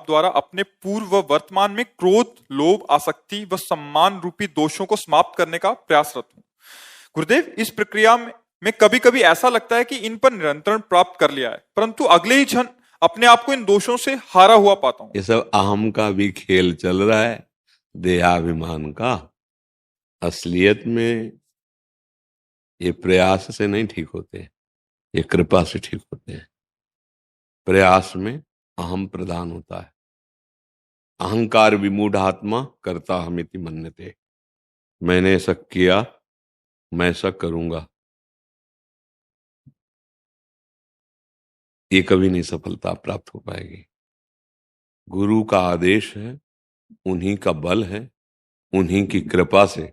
आप द्वारा अपने पूर्व व वर्तमान में क्रोध, लोभ, आसक्ति व सम्मान रूपी दोषों को समाप्त करने का प्रयासरत हूं। गुरुदेव, इस प्रक्रिया में कभी कभी ऐसा लगता है कि इन पर नियंत्रण प्राप्त कर लिया है, परंतु अगले ही क्षण अपने आप को इन दोषों से हारा हुआ पाता हूं। ये सब अहम का भी खेल चल रहा है, देहाभिमान का। असलियत में ये प्रयास से नहीं ठीक होते, ये कृपा से ठीक होते हैं। प्रयास में अहम प्रधान होता है। अहंकार विमूढ़ आत्मा करता हमिति मन्यते। मैंने ऐसा किया, मैं ऐसा करूंगा, ये कभी नहीं सफलता प्राप्त हो पाएगी। गुरु का आदेश है, उन्हीं का बल है, उन्हीं की कृपा से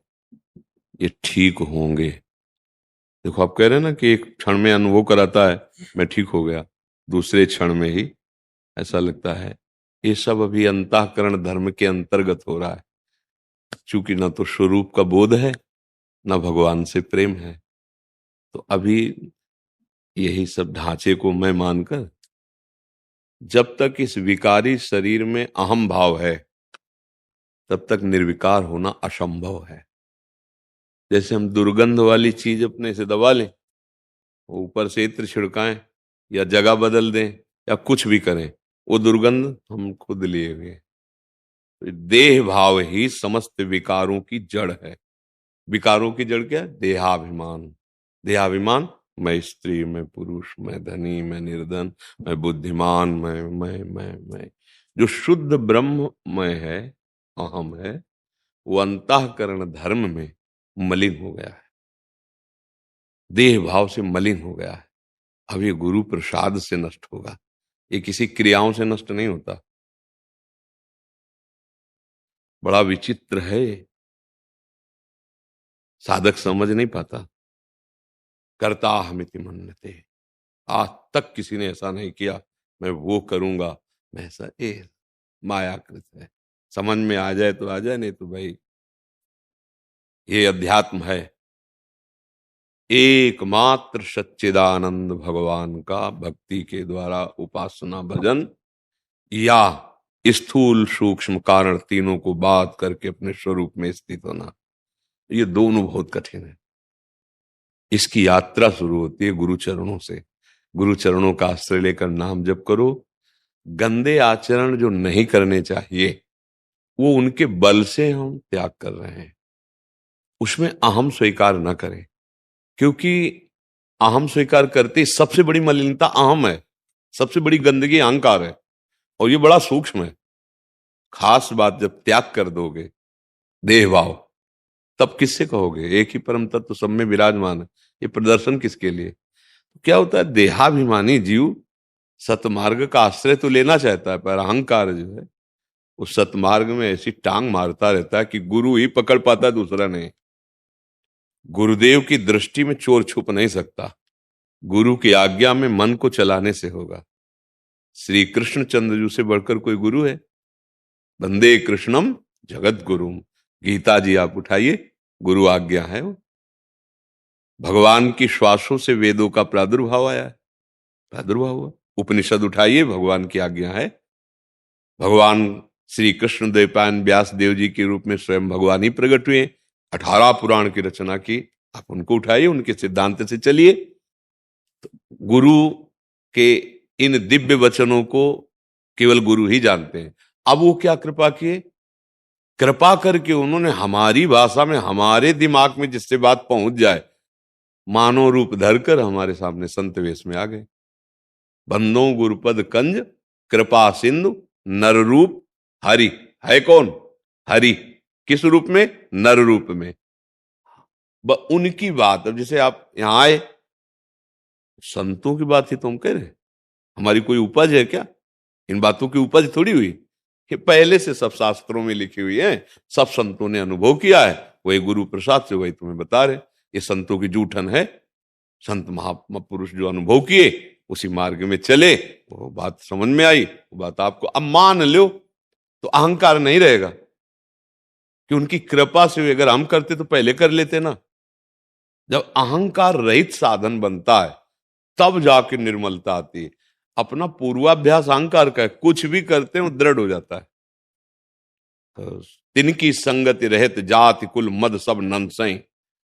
ये ठीक होंगे। देखो, आप कह रहे हैं ना कि एक क्षण में अनुभव कराता है मैं ठीक हो गया, दूसरे क्षण में ही ऐसा लगता है। ये सब अभी अंतःकरण धर्म के अंतर्गत हो रहा है, चूंकि ना तो स्वरूप का बोध है, ना भगवान से प्रेम है। तो अभी यही सब ढांचे को मैं मानकर, जब तक इस विकारी शरीर में अहम भाव है तब तक निर्विकार होना असंभव है। जैसे हम दुर्गंध वाली चीज अपने से दबा लें, ऊपर से इत्र छिड़काएं या जगह बदल दें या कुछ भी करें, वो दुर्गंध हम खुद लिए हुए। तो देह भाव ही समस्त विकारों की जड़ है। विकारों की जड़ क्या है? देहाभिमान। देहाभिमान, मैं स्त्री, मैं पुरुष, मैं धनी, मैं निर्धन, मैं बुद्धिमान, मैं जो शुद्ध ब्रह्म मैं है, अहम है, वो अंतःकरण धर्म में मलिन हो गया है, देह भाव से मलिन हो गया है। अब ये गुरु प्रसाद से नष्ट होगा, ये किसी क्रियाओं से नष्ट नहीं होता। बड़ा विचित्र है, साधक समझ नहीं पाता। करता हमिति मन्यते। आज तक किसी ने ऐसा नहीं किया मैं वो करूंगा, मैं ऐसा, ये मायाकृत है। समझ में आ जाए तो आ जाए, नहीं तो भाई ये अध्यात्म है। एकमात्र सच्चिदानंद भगवान का भक्ति के द्वारा उपासना भजन या स्थूल सूक्ष्म कारण तीनों को बात करके अपने स्वरूप में स्थित होना, ये दोनों बहुत कठिन है। इसकी यात्रा शुरू होती है गुरु चरणों से। गुरु चरणों का आश्रय लेकर नाम जप करो। गंदे आचरण जो नहीं करने चाहिए वो उनके बल से हम त्याग कर रहे हैं। उसमें अहम स्वीकार न करें, क्योंकि अहम स्वीकार करते सबसे बड़ी मलिनता अहम है, सबसे बड़ी गंदगी अहंकार है, और ये बड़ा सूक्ष्म है। खास बात, जब त्याग कर दोगे देह भाव, तब किससे कहोगे एक ही परम तत्व तो सब में विराजमान है, ये प्रदर्शन किसके लिए? क्या होता है, देहाभिमानी जीव सतमार्ग का आश्रय तो लेना चाहता है, पर अहंकार जो है उस सतमार्ग में ऐसी टांग मारता रहता है कि गुरु ही पकड़ पाता है, दूसरा नहीं। गुरुदेव की दृष्टि में चोर छुप नहीं सकता, गुरु की आज्ञा में मन को चलाने से होगा। श्री कृष्ण चंद्र जी से बढ़कर कोई गुरु है? वंदे कृष्णम जगत गुरुम। गीता जी आप उठाइए, गुरु आज्ञा है वो। भगवान की श्वासों से वेदों का प्रादुर्भाव आया है, प्रादुर्भाव हुआ। उपनिषद उठाइए, भगवान की आज्ञा है। भगवान श्री कृष्ण द्वैपायन व्यास देव जी के रूप में स्वयं भगवान ही प्रकट हुए, 18 पुराण की रचना की। आप उनको उठाइए, उनके सिद्धांत से चलिए। तो गुरु के इन दिव्य वचनों को केवल गुरु ही जानते हैं। अब वो क्या कृपा किए, कृपा करके उन्होंने हमारी भाषा में, हमारे दिमाग में जिससे बात पहुंच जाए, मानव रूप धरकर हमारे सामने संत वेश में आ गए। बंदो गुरुपद कंज कृपा सिंधु नर रूप हरि। है कौन? हरि। किस रूप में? नर रूप में। उनकी बात, अब जैसे आप यहां आए, संतों की बात ही तो हम कह रहे हैं। हमारी कोई उपज है क्या? इन बातों की उपज थोड़ी हुई कि पहले से सब शास्त्रों में लिखी हुई है, सब संतों ने अनुभव किया है, वही गुरु प्रसाद से वही तुम्हें बता रहे। ये संतों की जूठन है। संत महापुरुष जो अनुभव किए उसी मार्ग में चले, वो बात समझ में आई, वो बात आपको अब मान लो, तो अहंकार नहीं रहेगा। कि उनकी कृपा से अगर हम करते तो पहले कर लेते ना। जब अहंकार रहित साधन बनता है तब जाके निर्मलता आती है। अपना पूर्वाभ्यास अहंकार का है, कुछ भी करते हैं वो दृढ़ हो जाता है। तो तिनकी संगति रहत जाति कुल मद सब नंसई।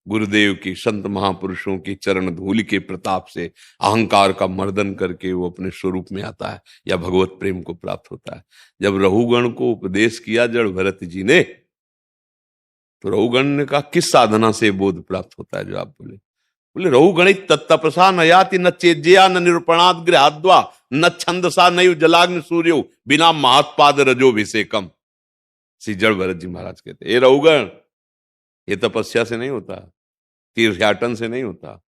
गुरुदेव की, संत महापुरुषों की चरण धूलि के प्रताप से अहंकार का मर्दन करके वो अपने स्वरूप में आता है या भगवत प्रेम को प्राप्त होता है। जब रहुगण को उपदेश किया जड़ भरत जी ने, तो रहुगण ने कहा किस साधना से बोध प्राप्त होता है जो आप बोले? बोले रहुगणित तत्तपसा न याति न चेज्या न निरूपणाद गृहाद्वा न छंदसा नयु जलाग्नि सूर्यो बिना महात्पाद रजोभिषेकम। श्री जड़ भरत जी महाराज कहते, ए रहुगण, ये तपस्या से नहीं होता, तीर्थयाटन से नहीं होता,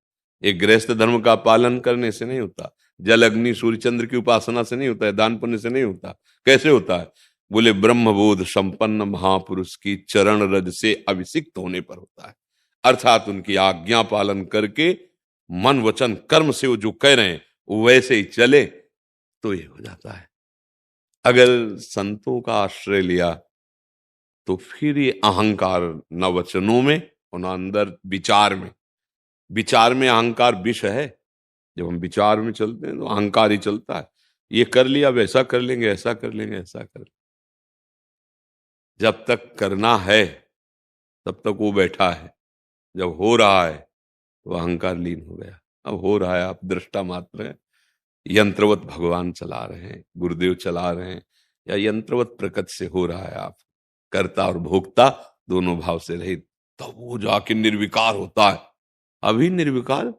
एक गृहस्थ धर्म का पालन करने से नहीं होता, जल अग्नि सूर्य चंद्र की उपासना से नहीं होता है, दान पुण्य से नहीं होता। कैसे होता है? बोले ब्रह्मबोध संपन्न महापुरुष की चरण रज से अभिषिक्त होने पर होता है। अर्थात उनकी आज्ञा पालन करके मन वचन कर्म से वो जो कह रहे हैं वो वैसे ही चले तो ये हो जाता है। अगर संतों का आश्रय लिया तो फिर ये अहंकार न वचनों में और न अंदर विचार में अहंकार विष है। जब हम विचार में चलते हैं तो अहंकार ही चलता है, ये कर लिया वैसा कर लेंगे, ऐसा कर लेंगे, ऐसा कर लेंगे। जब तक करना है तब तक वो बैठा है, जब हो रहा है तो अहंकार लीन हो गया। अब हो रहा है, आप दृष्टा मात्र हैं, यंत्रवत भगवान चला रहे हैं, गुरुदेव चला रहे हैं, या यंत्रवत प्रकृति से हो रहा है, आप कर्ता और भोक्ता दोनों भाव से रहित, तब वो जाके निर्विकार होता है। अभी निर्विकार,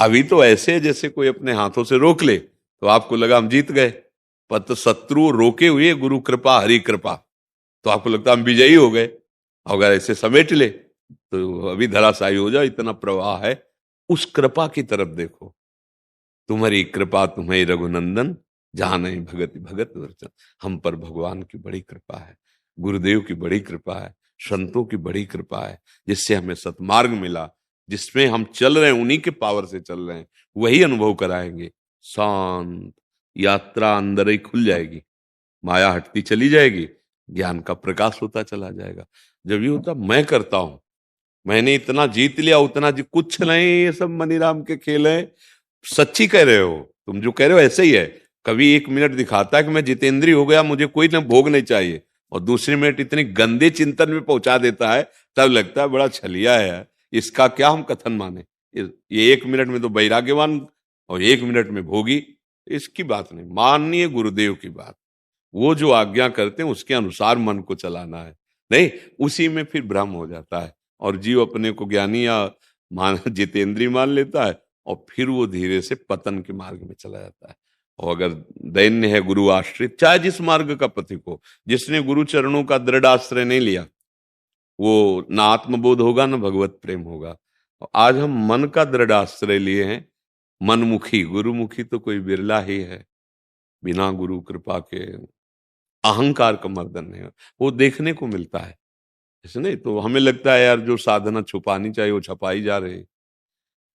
अभी तो ऐसे जैसे कोई अपने हाथों से रोक ले तो आपको लगा हम जीत गए, पर शत्रु रोके हुए गुरु कृपा हरि कृपा, तो आपको लगता हम विजयी हो गए। अगर ऐसे समेट ले तो अभी धराशायी हो जाओ, इतना प्रवाह है। उस कृपा की तरफ देखो, तुम्हारी कृपा तुम्हें रघुनंदन, जहां नहीं भगति भगत वर्चन। हम पर भगवान की बड़ी कृपा है, गुरुदेव की बड़ी कृपा है, संतों की बड़ी कृपा है, जिससे हमें सतमार्ग मिला, जिसमें हम चल रहे हैं उन्हीं के पावर से चल रहे हैं, वही अनुभव कराएंगे। शांत यात्रा अंदर ही खुल जाएगी, माया हटती चली जाएगी, ज्ञान का प्रकाश होता चला जाएगा। जब ये होता मैं करता हूं, मैंने इतना जीत लिया उतना कुछ नहीं, ये सब मनीराम के खेल है। सच्ची कह रहे हो तुम, जो कह रहे हो ऐसे ही है। कभी 1 मिनट दिखाता है कि मैं जितेंद्रीय हो गया, मुझे कोई ना भोग नहीं चाहिए, और दूसरी मिनट इतने गंदे चिंतन में पहुंचा देता है, तब लगता है बड़ा छलिया है, इसका क्या हम कथन माने। ये 1 मिनट में तो वैराग्यवान और 1 मिनट में भोगी, इसकी बात नहीं, माननीय गुरुदेव की बात। वो जो आज्ञा करते हैं उसके अनुसार मन को चलाना है, नहीं उसी में फिर भ्रम हो जाता है और जीव अपने को ज्ञानी या जितेंद्रीय मान लेता है, और फिर वो धीरे से पतन के मार्ग में चला जाता है। और अगर दैन्य है गुरु आश्रित, चाहे जिस मार्ग का पथिक हो, जिसने गुरु चरणों का दृढ़ आश्रय नहीं लिया, वो ना आत्मबोध होगा ना भगवत प्रेम होगा। आज हम मन का दृढ़ आश्रय लिए हैं, मनमुखी, गुरुमुखी तो कोई बिरला ही है। बिना गुरु कृपा के अहंकार का मर्दन नहीं, वो देखने को मिलता है। ऐसे नहीं तो हमें लगता है यार जो साधना छुपानी चाहिए वो छुपाई जा रही।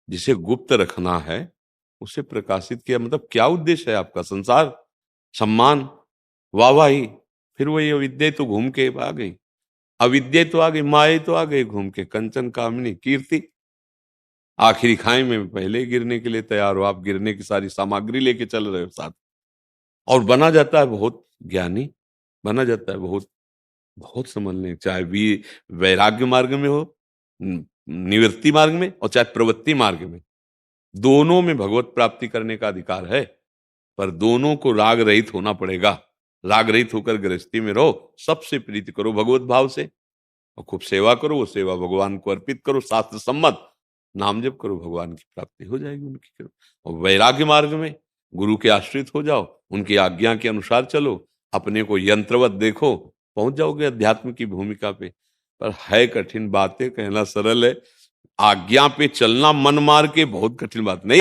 जिसे गुप्त रखना है उसे प्रकाशित किया। मतलब क्या उद्देश्य है आपका? संसार, सम्मान, वाहवाही, फिर वही अविद्या तो घूम के आ गई, अविद्या तो आ गई, माया तो आ गई घूम के, कंचन कामनी कीर्ति। आखिरी खाई में पहले गिरने के लिए तैयार हो, आप गिरने की सारी सामग्री लेके चल रहे हो साथ, और बना जाता है बहुत ज्ञानी, बना जाता है बहुत बहुत समझने, चाहे भी वैराग्य मार्ग में हो, निवृत्ति मार्ग में, और चाहे प्रवृत्ति मार्ग में, दोनों में भगवत प्राप्ति करने का अधिकार है। पर दोनों को राग रहित होना पड़ेगा। राग रहित होकर गृहस्थी में रहो, सबसे प्रीति करो भगवत भाव से, और खूब सेवा करो, वो सेवा भगवान को अर्पित करो, शास्त्र सम्मत नाम जप करो, भगवान की प्राप्ति हो जाएगी उनकी कृपा। और वैराग्य मार्ग में गुरु के आश्रित हो जाओ, उनकी आज्ञा के अनुसार चलो, अपने को यंत्रवत देखो, पहुंच जाओगे अध्यात्म की भूमिका पे। पर है कठिन, बातें कहना सरल है, आज्ञा पे चलना मन मार के बहुत कठिन बात नहीं।